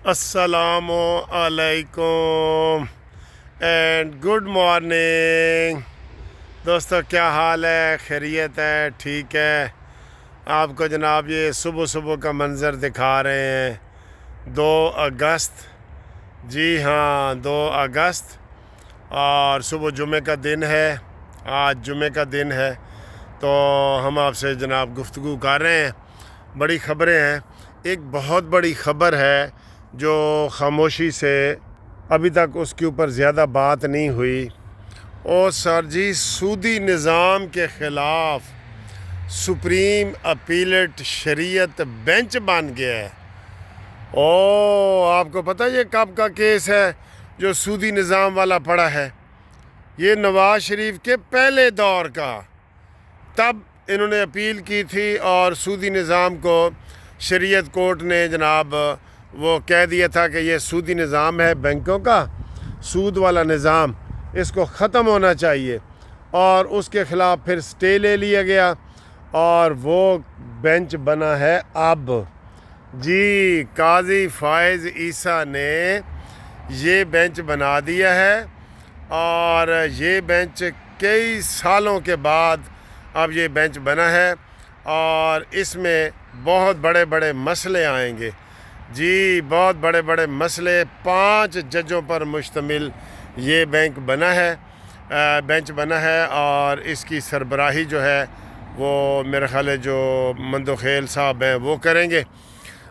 السلام علیکم and good morning دوستو، کیا حال ہے؟ خیریت ہے؟ ٹھیک ہے؟ آپ کو جناب یہ صبح صبح کا منظر دکھا رہے ہیں 2 اگست، جی ہاں 2 اگست، اور صبح جمعہ کا دن ہے، آج جمعہ کا دن ہے، تو ہم آپ سے جناب گفتگو کر رہے ہیں۔ بڑی خبریں ہیں، ایک بہت بڑی خبر ہے جو خاموشی سے ابھی تک اس کے اوپر زیادہ بات نہیں ہوئی۔ اور سر جی، سودی نظام کے خلاف سپریم اپیلٹ شریعت بینچ بن گیا ہے۔ آپ کو پتہ یہ کب کا کیس ہے جو سودی نظام والا پڑا ہے؟ یہ نواز شریف کے پہلے دور کا، تب انہوں نے اپیل کی تھی اور سودی نظام کو شریعت کورٹ نے جناب وہ کہہ دیا تھا کہ یہ سودی نظام ہے، بینکوں کا سود والا نظام، اس کو ختم ہونا چاہیے، اور اس کے خلاف پھر سٹے لے لیا گیا، اور وہ بینچ بنا ہے اب۔ جی، قاضی فائز عیسیٰ نے یہ بینچ بنا دیا ہے، اور یہ بینچ کئی سالوں کے بعد اب یہ بینچ بنا ہے، اور اس میں بہت بڑے بڑے مسئلے آئیں گے۔ جی، بہت بڑے بڑے مسئلے، 5 ججوں پر مشتمل یہ بینچ بنا ہے، اور اس کی سربراہی جو ہے وہ میرے خیال ہے جو مندوخیل صاحب ہیں وہ کریں گے۔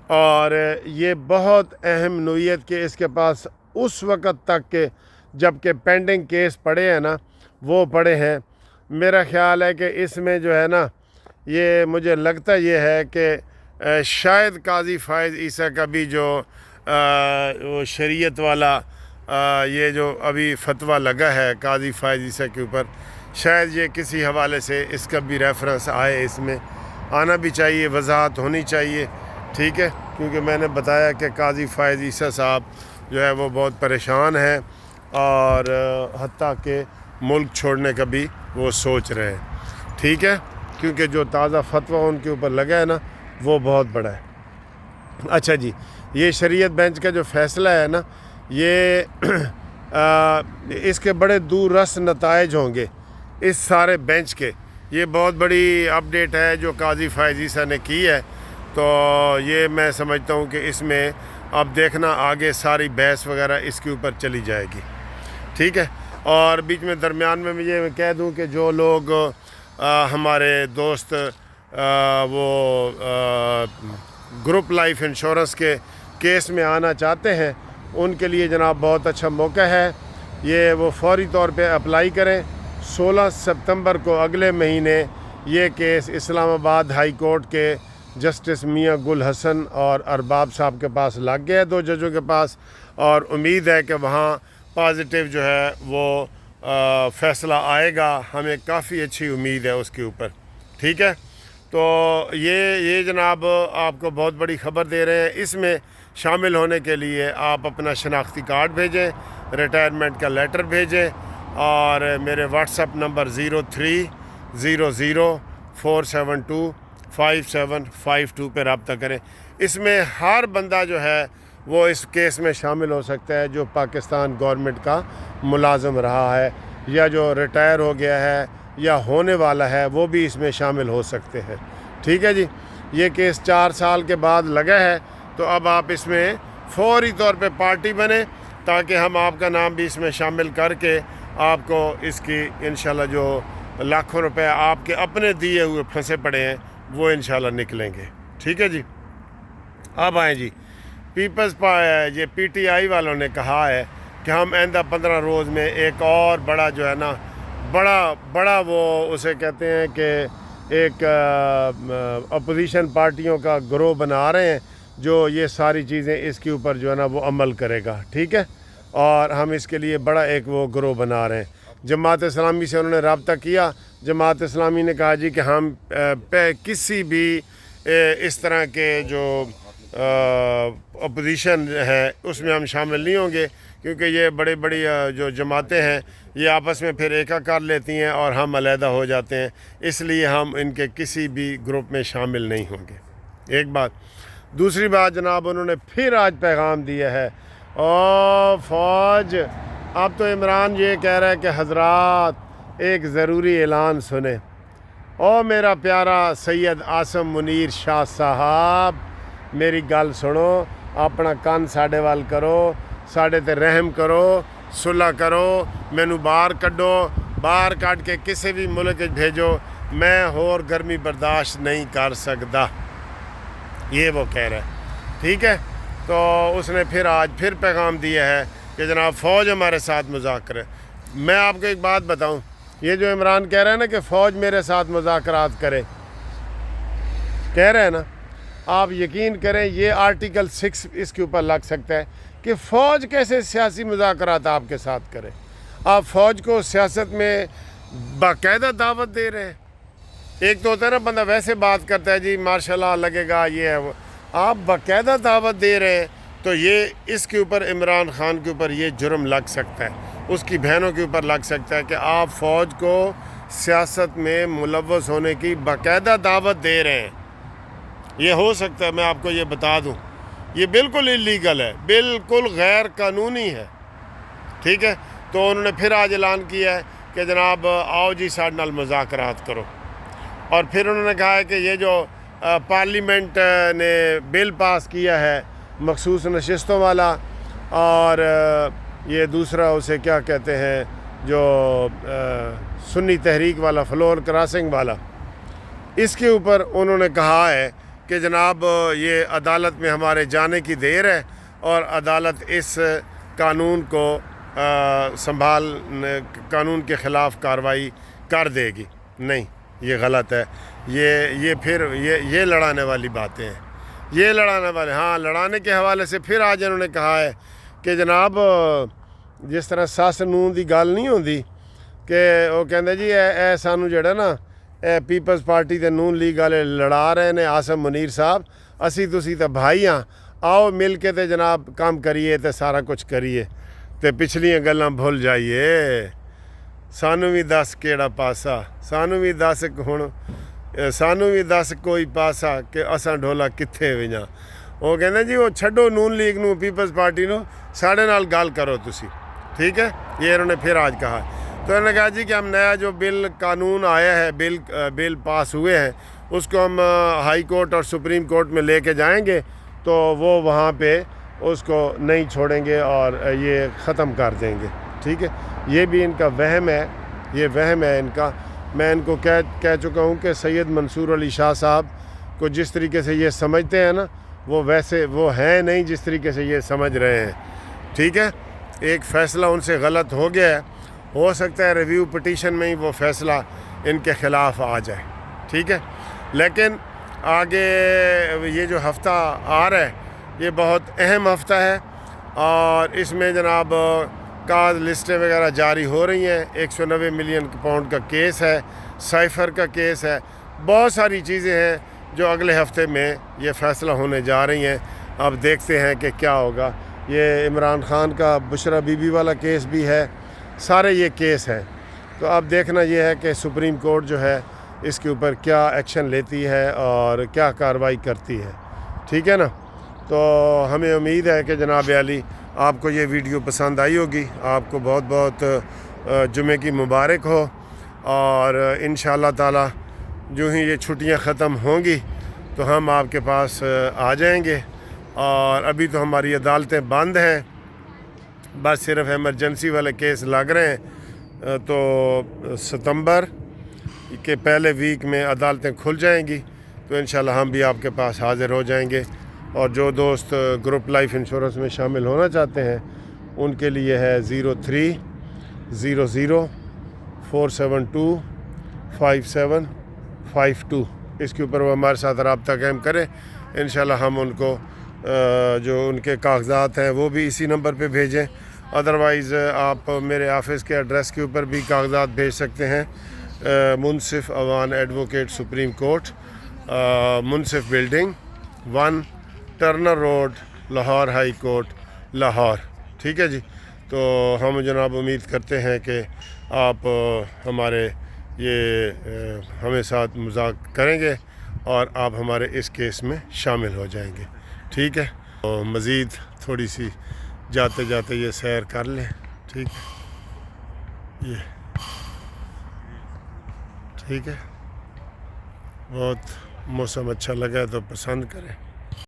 اور یہ بہت اہم نوعیت کہ اس کے پاس اس وقت تک کہ جب کہ پینڈنگ کیس پڑے ہیں نا، وہ پڑے ہیں۔ میرا خیال ہے کہ اس میں جو ہے نا، یہ مجھے لگتا یہ ہے کہ شاید قاضی فائز عیسیٰ کا بھی جو وہ شریعت والا یہ جو ابھی فتویٰ لگا ہے قاضی فائز عیسیٰ کے اوپر، شاید یہ کسی حوالے سے اس کا بھی ریفرنس آئے، اس میں آنا بھی چاہیے، وضاحت ہونی چاہیے، ٹھیک ہے؟ کیونکہ میں نے بتایا کہ قاضی فائز عیسیٰ صاحب جو ہے وہ بہت پریشان ہیں، اور حتیٰ کہ ملک چھوڑنے کا بھی وہ سوچ رہے ہیں، ٹھیک ہے؟ کیونکہ جو تازہ فتویٰ ان کے اوپر لگا ہے نا، وہ بہت بڑا ہے۔ اچھا جی، یہ شریعت بینچ کا جو فیصلہ ہے نا، یہ اس کے بڑے دور رس نتائج ہوں گے اس سارے بینچ کے۔ یہ بہت بڑی اپڈیٹ ہے جو قاضی فائز عیسیٰ نے کی ہے، تو یہ میں سمجھتا ہوں کہ اس میں اب دیکھنا آگے ساری بحث وغیرہ اس کے اوپر چلی جائے گی، ٹھیک ہے؟ اور بیچ میں درمیان میں یہ میں کہہ دوں کہ جو لوگ ہمارے دوست وہ گروپ لائف انشورنس کے کیس میں آنا چاہتے ہیں، ان کے لیے جناب بہت اچھا موقع ہے، یہ وہ فوری طور پہ اپلائی کریں۔ 16 ستمبر کو اگلے مہینے یہ کیس اسلام آباد ہائی کورٹ کے جسٹس میاں گل حسن اور ارباب صاحب کے پاس لگ گیا ہے، 2 ججوں کے پاس، اور امید ہے کہ وہاں پازیٹیو جو ہے وہ فیصلہ آئے گا۔ ہمیں کافی اچھی امید ہے اس کے اوپر، ٹھیک ہے؟ تو یہ جناب آپ کو بہت بڑی خبر دے رہے ہیں۔ اس میں شامل ہونے کے لیے آپ اپنا شناختی کارڈ بھیجیں، ریٹائرمنٹ کا لیٹر بھیجیں، اور میرے واٹس ایپ نمبر 0300472572 پہ رابطہ کریں۔ اس میں ہر بندہ جو ہے وہ اس کیس میں شامل ہو سکتا ہے جو پاکستان گورنمنٹ کا ملازم رہا ہے، یا جو ریٹائر ہو گیا ہے یا ہونے والا ہے، وہ بھی اس میں شامل ہو سکتے ہیں، ٹھیک ہے جی؟ یہ کیس 4 سال کے بعد لگا ہے، تو اب آپ اس میں فوری طور پہ پارٹی بنیں، تاکہ ہم آپ کا نام بھی اس میں شامل کر کے آپ کو اس کی انشاءاللہ جو لاکھوں روپے آپ کے اپنے دیے ہوئے پھنسے پڑے ہیں وہ انشاءاللہ نکلیں گے، ٹھیک ہے جی؟ اب آئیں جی، یہ پی ٹی آئی والوں نے کہا ہے کہ ہم آئندہ 15 روز میں ایک اور بڑا جو ہے نا، بڑا وہ اسے کہتے ہیں کہ ایک اپوزیشن پارٹیوں کا گروہ بنا رہے ہیں جو یہ ساری چیزیں اس کے اوپر جو ہے نا وہ عمل کرے گا، ٹھیک ہے؟ اور ہم اس کے لیے بڑا ایک وہ گروہ بنا رہے ہیں۔ جماعت اسلامی سے انہوں نے رابطہ کیا، جماعت اسلامی نے کہا جی کہ ہم کسی بھی اس طرح کے جو اپوزیشن ہے اس میں ہم شامل نہیں ہوں گے، کیونکہ یہ بڑی جو جماعتیں ہیں یہ آپس میں پھر ایکا کر لیتی ہیں اور ہم علیحدہ ہو جاتے ہیں، اس لیے ہم ان کے کسی بھی گروپ میں شامل نہیں ہوں گے۔ ایک بات دوسری بات جناب انہوں نے پھر آج پیغام دیا ہے، او فوج، اب تو عمران یہ کہہ رہا ہے کہ حضرات ایک ضروری اعلان سنیں۔ او میرا پیارا سید عاصم منیر شاہ صاحب، میری گل سنو، اپنا کان ساڈے وال کرو، ساڈے تے رحم کرو، صلح کرو، مینوں باہر کڈو، باہر کڈ کے کسی بھی ملک بھیجو، میں ہور گرمی برداشت نہیں کر سکتا، یہ وہ کہہ رہا ہے، ٹھیک ہے۔ تو اس نے پھر آج پھر پیغام دیا ہے کہ جناب فوج ہمارے ساتھ مذاکرے۔ میں آپ کو ایک بات بتاؤں، یہ جو عمران کہہ رہا ہے نا کہ فوج میرے ساتھ مذاکرات کرے، کہہ رہے ہیں نا، آپ یقین کریں یہ آرٹیکل 6 اس کے اوپر لگ سکتا ہے کہ فوج کیسے سیاسی مذاکرات آپ کے ساتھ کرے۔ آپ فوج کو سیاست میں باقاعدہ دعوت دے رہے ہیں۔ ایک تو ہوتا ہے نا بندہ ویسے بات کرتا ہے، جی ماشاء اللہ لگے گا، یہ ہے وہ، آپ باقاعدہ دعوت دے رہے ہیں، تو یہ اس کے اوپر عمران خان کے اوپر یہ جرم لگ سکتا ہے، اس کی بہنوں کے اوپر لگ سکتا ہے کہ آپ فوج کو سیاست میں ملوث ہونے کی باقاعدہ دعوت دے رہے ہیں۔ یہ ہو سکتا ہے، میں آپ کو یہ بتا دوں، یہ بالکل اللیگل ہے، بالکل غیر قانونی ہے، ٹھیک ہے۔ تو انہوں نے پھر آج اعلان کیا ہے کہ جناب آؤ جی ساڈے نال مذاکرات کرو، اور پھر انہوں نے کہا ہے کہ یہ جو پارلیمنٹ نے بل پاس کیا ہے مخصوص نشستوں والا، اور یہ دوسرا اسے کیا کہتے ہیں جو سنی تحریک والا، فلور کراسنگ والا، اس کے اوپر انہوں نے کہا ہے کہ جناب یہ عدالت میں ہمارے جانے کی دیر ہے، اور عدالت اس قانون کو قانون کے خلاف کارروائی کر دے گی۔ نہیں، یہ غلط ہے، یہ پھر یہ لڑانے والی باتیں ہیں، یہ لڑانے والے، ہاں لڑانے کے حوالے سے پھر آج انہوں نے کہا ہے کہ جناب جس طرح سس نون دی گل نہیں ہوندی کہ وہ کہندے جی اے سانو جڑا نا اے پیپلز پارٹی تے نون لیگ والے لڑا رہے نے عاصم منیر صاحب، اسی تسی تے بھائی ہاں، آؤ مل کے تے جناب کام کریے تے سارا کچھ کریے تے پچھلیاں گلاں بھول جائیے، سانو بھی دس کیڑا پاسا، سانو بھی دس ہن، سانو بھی دس کوئی پاسا کہ اساں ڈھولا کتھے وجاں۔ وہ کہندے جی وہ چھڈو نون لیگ نو، پیپلز پارٹی نو، ساڈے نال گل کرو تسی، ٹھیک ہے۔ یہ انہوں نے پھر آج کہا، تو انہوں نے کہا جی کہ ہم نیا جو قانون آیا ہے، بل پاس ہوئے ہیں، اس کو ہم ہائی کورٹ اور سپریم کورٹ میں لے کے جائیں گے، تو وہ وہاں پہ اس کو نہیں چھوڑیں گے اور یہ ختم کر دیں گے، ٹھیک ہے۔ یہ بھی ان کا وہم ہے، یہ وہم ہے ان کا۔ میں ان کو کہہ چکا ہوں کہ سید منصور علی شاہ صاحب کو جس طریقے سے یہ سمجھتے ہیں نا، وہ ویسے وہ ہیں نہیں جس طریقے سے یہ سمجھ رہے ہیں، ٹھیک ہے۔ ایک فیصلہ ان سے غلط ہو گیا ہے، ہو سکتا ہے ریویو پٹیشن میں ہی وہ فیصلہ ان کے خلاف آ جائے، ٹھیک ہے۔ لیکن آگے یہ جو ہفتہ آ رہا ہے یہ بہت اہم ہفتہ ہے، اور اس میں جناب کاز لسٹیں وغیرہ جاری ہو رہی ہیں، 190 ملین پاؤنڈ کا کیس ہے، سائفر کا کیس ہے، بہت ساری چیزیں ہیں جو اگلے ہفتے میں یہ فیصلہ ہونے جا رہی ہیں۔ اب دیکھتے ہیں کہ کیا ہوگا۔ یہ عمران خان کا بشرا بی بی والا کیس بھی ہے، سارے یہ کیس ہیں، تو اب دیکھنا یہ ہے کہ سپریم کورٹ جو ہے اس کے اوپر کیا ایکشن لیتی ہے اور کیا کارروائی کرتی ہے، ٹھیک ہے نا۔ تو ہمیں امید ہے کہ جناب علی آپ کو یہ ویڈیو پسند آئی ہوگی، آپ کو بہت بہت جمعے کی مبارک ہو، اور انشاءاللہ تعالی جو ہی یہ چھٹیاں ختم ہوں گی تو ہم آپ کے پاس آ جائیں گے، اور ابھی تو ہماری عدالتیں بند ہیں، بس صرف ایمرجنسی والے کیس لگ رہے ہیں، تو ستمبر کے پہلے ویک میں عدالتیں کھل جائیں گی، تو انشاءاللہ ہم بھی آپ کے پاس حاضر ہو جائیں گے۔ اور جو دوست گروپ لائف انشورنس میں شامل ہونا چاہتے ہیں ان کے لیے ہے 0300472572، اس کے اوپر وہ ہمارے ساتھ رابطہ قائم کریں، انشاءاللہ ہم ان کو جو ان کے کاغذات ہیں وہ بھی اسی نمبر پہ بھیجیں۔ ادروائز آپ میرے آفس کے ایڈریس کے اوپر بھی کاغذات بھیج سکتے ہیں، Munsif Awan advocate Supreme Court, Munsif building 1 Turner road, Lahore High Court, Lahore, ٹھیک ہے جی۔ تو ہم جناب امید کرتے ہیں کہ آپ ہمارے یہ ہمیں ساتھ مذاکرہ کریں گے اور آپ ہمارے اس کیس میں شامل ہو جائیں گے۔ ٹھیک ہے، اور مزید تھوڑی سی جاتے جاتے یہ سیر کر لیں، ٹھیک ہے، یہ ٹھیک ہے، بہت موسم اچھا لگا ہے تو پسند کریں۔